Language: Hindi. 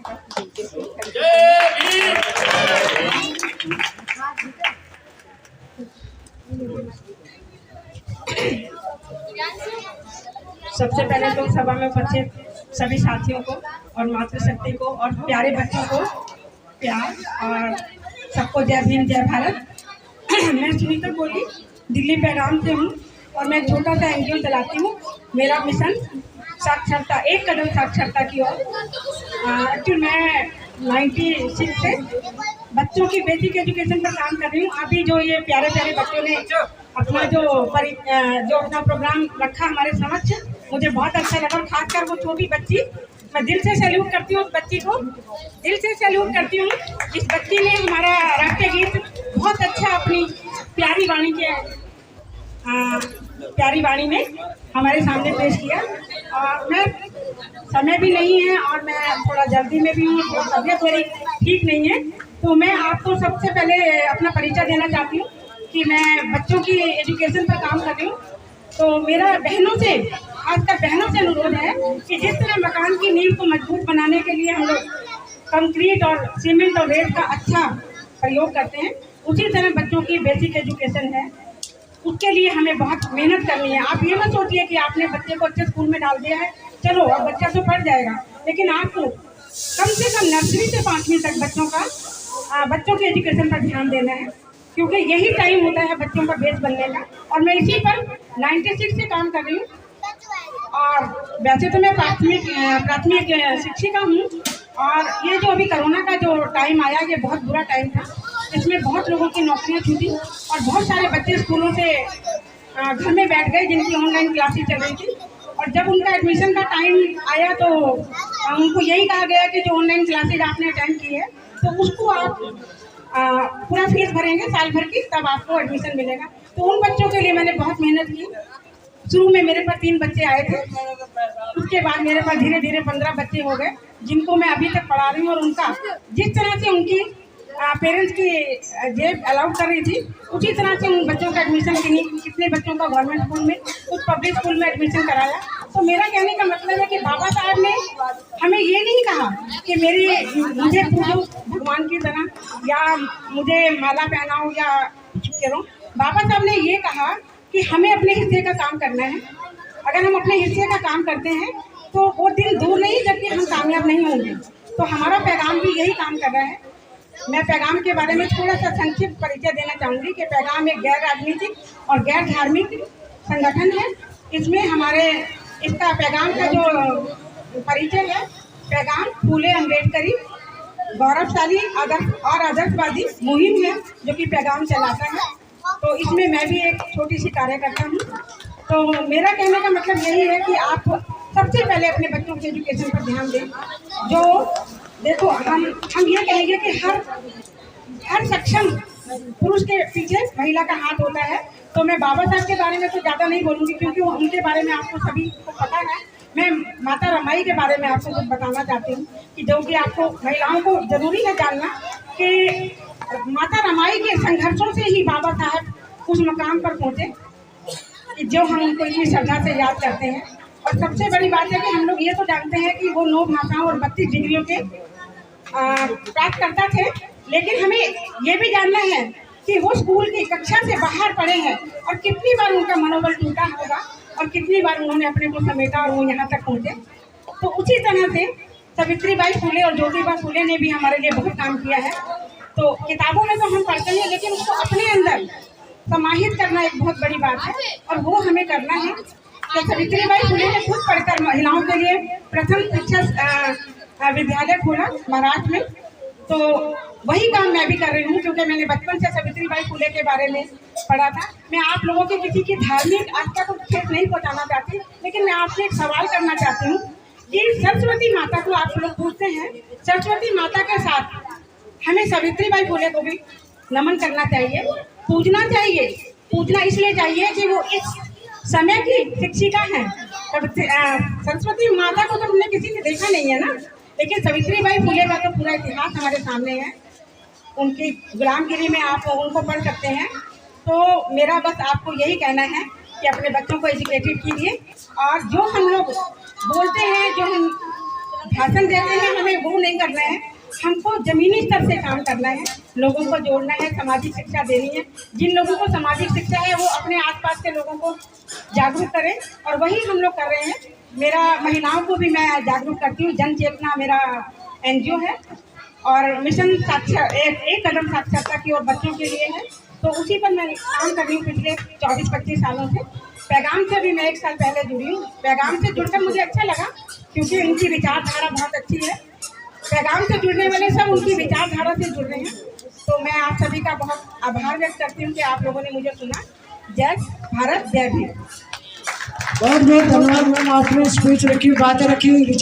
सबसे पहले तो सभा में उपस्थित सभी साथियों को और मातृशक्ति को और प्यारे बच्चों को प्यार और सबको जय भीम जय भारत। मैं सुनीता कोहली दिल्ली पैगाम से हूँ और मैं छोटा सा एनजीओ चलाती हूँ। मेरा मिशन साक्षरता, एक कदम साक्षरता की ओर। एक्चुअली मैं 96 से बच्चों की बेसिक एजुकेशन पर काम कर रही हूँ। अभी जो ये प्यारे प्यारे बच्चों ने अपना जो अपना प्रोग्राम रखा हमारे समक्ष, मुझे बहुत अच्छा लगा। खासकर वो छोटी बच्ची, मैं दिल से सैल्यूट करती हूँ उस बच्ची को, दिल से सैल्यूट करती हूँ। इस बच्ची ने हमारा राष्ट्रीय गीत बहुत अच्छा अपनी प्यारी वाणी में हमारे सामने पेश किया। और मैं समय भी नहीं है और मैं थोड़ा जल्दी में भी हूँ, थोड़ा तबीयत मेरी ठीक नहीं है, तो मैं आपको सबसे पहले अपना परिचय देना चाहती हूँ कि मैं बच्चों की एजुकेशन पर काम कर रही हूँ। तो मेरा बहनों से, खासकर बहनों से अनुरोध है कि जिस तरह मकान की नींव को मजबूत बनाने के लिए हम लोग कंक्रीट और सीमेंट और रेत का अच्छा प्रयोग करते हैं, उसी तरह बच्चों की बेसिक एजुकेशन है, उसके लिए हमें बहुत मेहनत करनी है। आप ये मत सोचिए कि आपने बच्चे को अच्छे स्कूल में डाल दिया है, चलो अब बच्चा तो पढ़ जाएगा, लेकिन आपको कम से कम नर्सरी से 5वीं तक बच्चों की एजुकेशन पर ध्यान देना है, क्योंकि यही टाइम होता है बच्चों का बेस बनने का। और मैं इसी पर 96 से काम कर रही हूँ। और वैसे तो मैं प्राथमिक शिक्षिका हूँ। और ये जो अभी कोरोना का जो टाइम आया, ये बहुत बुरा टाइम था। इसमें बहुत लोगों की नौकरियां छूटी और बहुत सारे बच्चे स्कूलों से घर में बैठ गए जिनकी ऑनलाइन क्लासेस चल रही थी। और जब उनका एडमिशन का टाइम आया तो उनको यही कहा गया कि जो ऑनलाइन क्लासेज आपने अटेंड की है तो उसको आप पूरा फीस भरेंगे साल भर की, तब आपको एडमिशन मिलेगा। तो उन बच्चों के लिए मैंने बहुत मेहनत की। शुरू में मेरे पास 3 बच्चे आए थे, उसके बाद मेरे पास धीरे धीरे 15 बच्चे हो गए, जिनको मैं अभी तक पढ़ा रही हूँ। और उनका जिस तरह से उनकी पेरेंट्स की जेब अलाउ कर रही थी, उसी तरह से उन बच्चों का एडमिशन कितने बच्चों का गवर्नमेंट स्कूल में, कुछ पब्लिक स्कूल में एडमिशन कराया। तो मेरा कहने का मतलब है कि बाबा साहब ने हमें ये नहीं कहा कि मुझे पूजो भगवान की तरह या मुझे माला पहनाओ या कुछ करो। बाबा साहब ने ये कहा कि हमें अपने हिस्से का काम करना है। अगर हम अपने हिस्से का काम करते हैं तो वो दिन दूर नहीं जबकि हम कामयाब नहीं होंगे। तो हमारा पैगाम भी यही काम कर रहा है। मैं पैगाम के बारे में थोड़ा सा संक्षिप्त परिचय देना चाहूँगी कि पैगाम एक गैर राजनीतिक और गैर धार्मिक संगठन है। इसमें इसका पैगाम का जो परिचय है, पैगाम फूले अम्बेडकरी गौरवशाली आदर्शवादी मुहिम है जो कि पैगाम चलाता है। तो इसमें मैं भी एक छोटी सी कार्यकर्ता हूँ। तो मेरा कहने का मतलब यही है कि आप सबसे पहले अपने बच्चों के एजुकेशन पर ध्यान दें। जो देखो, हम ये कहेंगे कि हर सक्षम पुरुष के पीछे महिला का हाथ होता है। तो मैं बाबा साहब के बारे में तो ज़्यादा नहीं बोलूँगी क्योंकि उनके बारे में आपको सभी को पता है। मैं माता रमाई के बारे में आपको कुछ बताना चाहती हूँ कि जो कि आपको महिलाओं को जरूरी है जानना कि माता रमाई के संघर्षों से ही बाबा साहब उस मकाम पर पहुँचे कि जो हम उनको इतनी श्रद्धा से याद करते हैं। और सबसे बड़ी बात है कि हम लोग ये तो जानते हैं कि वो 9 भाषाओं और 32 डिग्रियों के प्राप्तकर्ता थे, लेकिन हमें ये भी जानना है कि वो स्कूल की कक्षा से बाहर पढ़े हैं और कितनी बार उनका मनोबल टूटा होगा और कितनी बार उन्होंने अपने को समेटा और वो यहाँ तक पहुँचे। तो उसी तरह से सावित्रीबाई फुले और ज्योतिबा फुले ने भी हमारे लिए बहुत काम किया है। तो किताबों में तो हम पढ़ते हैं, लेकिन उसको अपने अंदर समाहित करना एक बहुत बड़ी बात है और वो हमें करना है। तो सावित्रीबाई फुले ने खुद पढ़कर महिलाओं के लिए प्रथम शिक्षा विद्यालय खोला महाराष्ट्र में। तो वही काम मैं भी कर रही हूँ क्योंकि मैंने बचपन से सावित्रीबाई फुले के बारे में पढ़ा था। मैं आप लोगों की किसी की धार्मिक आस्था को ठेस नहीं पहुँचाना चाहती, लेकिन मैं आपसे एक सवाल करना चाहती हूँ कि सरस्वती माता को आप लोग पूछते हैं, सरस्वती माता के साथ हमें सावित्रीबाई फुले को भी नमन करना चाहिए, पूजना चाहिए। पूजना इसलिए चाहिए कि वो इस समय की शिक्षिका हैं। सरस्वती माता को तो हमने किसी ने देखा नहीं है ना, लेकिन सावित्रीबाई फुले का तो पूरा इतिहास हमारे सामने है। उनकी गुलामगिरी में आप उनको पढ़ सकते हैं। तो मेरा बस आपको यही कहना है कि अपने बच्चों को एजुकेटेड कीजिए। और जो हम लोग बोलते हैं, जो हम भाषण देते हैं हमें वो नहीं करना है, हमको जमीनी स्तर से काम करना है, लोगों को जोड़ना है, सामाजिक शिक्षा देनी है। जिन लोगों को सामाजिक शिक्षा है वो अपने आसपास के लोगों को जागरूक करें और वही हम लोग कर रहे हैं। मेरा महिलाओं को भी मैं जागरूक करती हूँ। जन चेतना मेरा NGO है और मिशन साक्षर एक कदम साक्षरता की और बच्चों के लिए है, तो उसी पर मैं काम कर रही हूँ पिछले 24-25 सालों से। पैगाम से भी मैं 1 साल पहले जुड़ी हूँ। पैगाम से जुड़कर मुझे अच्छा लगा क्योंकि उनकी विचारधारा बहुत अच्छी है। पैगाम से जुड़ने वाले सब उनकी विचारधारा से जुड़ रहे हैं, तो मैं आप सभी का बहुत आभार व्यक्त करती हूँ कि आप लोगों ने मुझे सुना। जय भारत, जय भीम। बहुत बहुत धन्यवाद मैम, आपने स्पीच रखी, बातें रखी, विचार